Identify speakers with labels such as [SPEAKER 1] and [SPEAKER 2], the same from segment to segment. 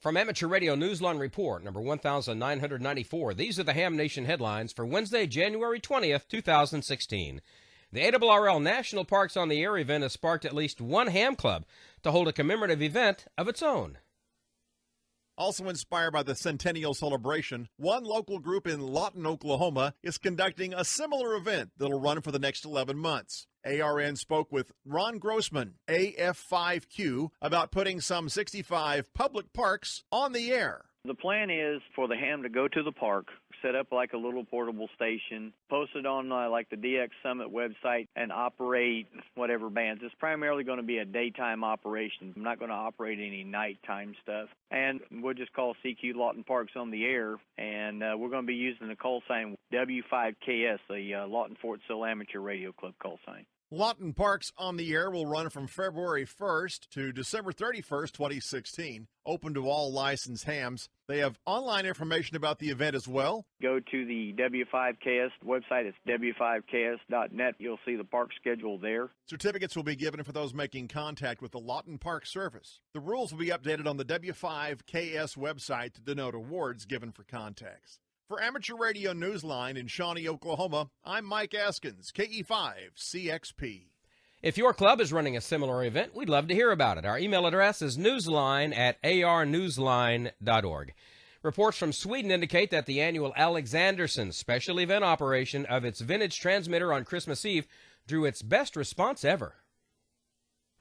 [SPEAKER 1] From Amateur Radio Newsline Report, number 1994, these are the Ham Nation headlines for Wednesday, January 20th, 2016. The ARRL National Parks on the Air event has sparked at least one ham club to hold a commemorative event of its own.
[SPEAKER 2] Also inspired by the centennial celebration, one local group in Lawton, Oklahoma is conducting a similar event that'll run for the next 11 months. ARN spoke with Ron Grossman, AF5Q, about putting some 65 public parks on the air.
[SPEAKER 3] The plan is for the ham to go to the park, set up like a little portable station, post it on like the DX Summit website, and operate whatever bands. It's primarily going to be a daytime operation. I'm not going to operate any nighttime stuff. And we'll just call CQ Lawton Parks on the air, and we're going to be using the call sign W5KS, the Lawton Fort Sill Amateur Radio Club call sign.
[SPEAKER 2] Lawton Parks on the Air will run from February 1st to December 31st, 2016, open to all licensed hams. They have online information about the event as well.
[SPEAKER 3] Go to the W5KS website. It's w5ks.net. You'll see the park schedule there.
[SPEAKER 2] Certificates will be given for those making contact with the Lawton Park Service. The rules will be updated on the W5KS website to denote awards given for contacts. For Amateur Radio Newsline in Shawnee, Oklahoma, I'm Mike Askins, KE5CXP.
[SPEAKER 1] If your club is running a similar event, we'd love to hear about it. Our email address is newsline@arnewsline.org. Reports from Sweden indicate that the annual Alexandersson special event operation of its vintage transmitter on Christmas Eve drew its best response ever.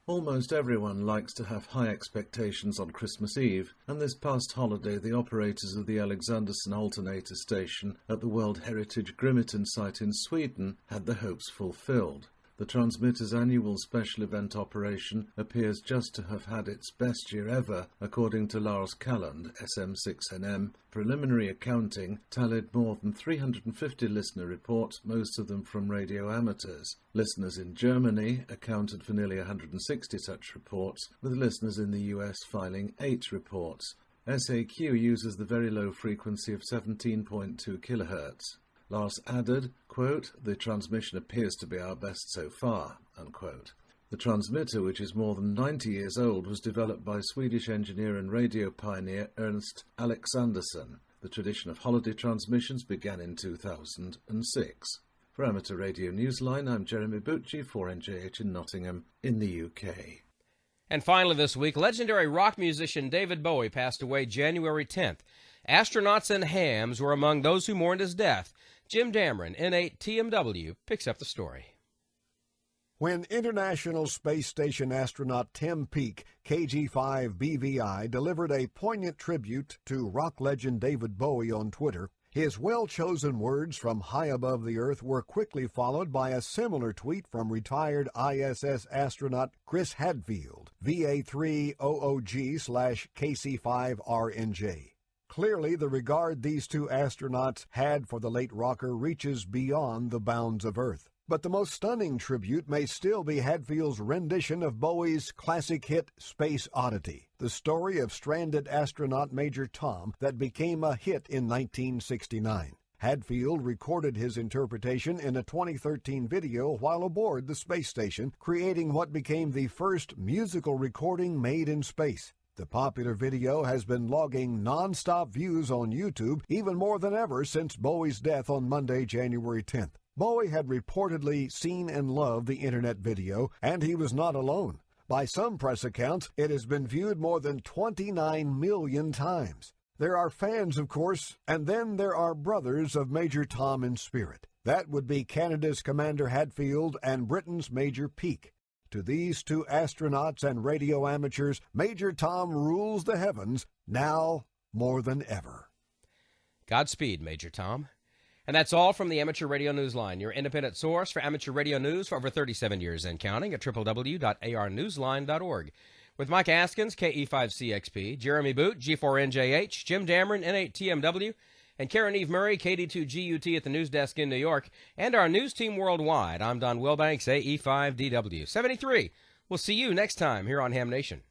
[SPEAKER 4] Almost everyone likes to have high expectations on Christmas Eve, and this past holiday the operators of the Alexandersson alternator station at the World Heritage Grimmeten site in Sweden had their hopes fulfilled. The transmitter's annual special event operation appears just to have had its best year ever, according to Lars Calland, SM6NM. Preliminary accounting tallied more than 350 listener reports, most of them from radio amateurs. Listeners in Germany accounted for nearly 160 such reports, with listeners in the US filing 8 reports. SAQ uses the very low frequency of 17.2 kHz. Lars added, quote, "The transmission appears to be our best so far," unquote. The transmitter, which is more than 90 years old, was developed by Swedish engineer and radio pioneer Ernst Alexandersson. The tradition of holiday transmissions began in 2006. For Amateur Radio Newsline, I'm Jeremy Bucci, 4NJH in Nottingham, in the UK.
[SPEAKER 1] And finally this week, legendary rock musician David Bowie passed away January 10th. Astronauts and hams were among those who mourned his death. Jim Dameron, N8TMW, picks up the story.
[SPEAKER 5] When International Space Station astronaut Tim Peake, KG5BVI, delivered a poignant tribute to rock legend David Bowie on Twitter, his well-chosen words from high above the Earth were quickly followed by a similar tweet from retired ISS astronaut Chris Hadfield, VA3OOG/KC5RNJ. Clearly, the regard these two astronauts had for the late rocker reaches beyond the bounds of Earth. But the most stunning tribute may still be Hadfield's rendition of Bowie's classic hit Space Oddity, the story of stranded astronaut Major Tom that became a hit in 1969. Hadfield recorded his interpretation in a 2013 video while aboard the space station, creating what became the first musical recording made in space. The popular video has been logging non-stop views on YouTube even more than ever since Bowie's death on Monday, January 10th. Bowie had reportedly seen and loved the internet video, and he was not alone. By some press accounts, it has been viewed more than 29 million times. There are fans, of course, and then there are brothers of Major Tom in spirit. That would be Canada's Commander Hadfield and Britain's Major Peake. To these two astronauts and radio amateurs, Major Tom rules the heavens, now more than ever.
[SPEAKER 1] Godspeed, Major Tom. And that's all from the Amateur Radio Newsline, your independent source for amateur radio news for over 37 years and counting at www.arnewsline.org. With Mike Askins, KE5CXP, Jeremy Boot, G4NJH, Jim Dameron, N8TMW, and Karen Eve Murray, KD2GUT at the news desk in New York, and our news team worldwide. I'm Don Wilbanks, AE5DW. 73. We'll see you next time here on Ham Nation.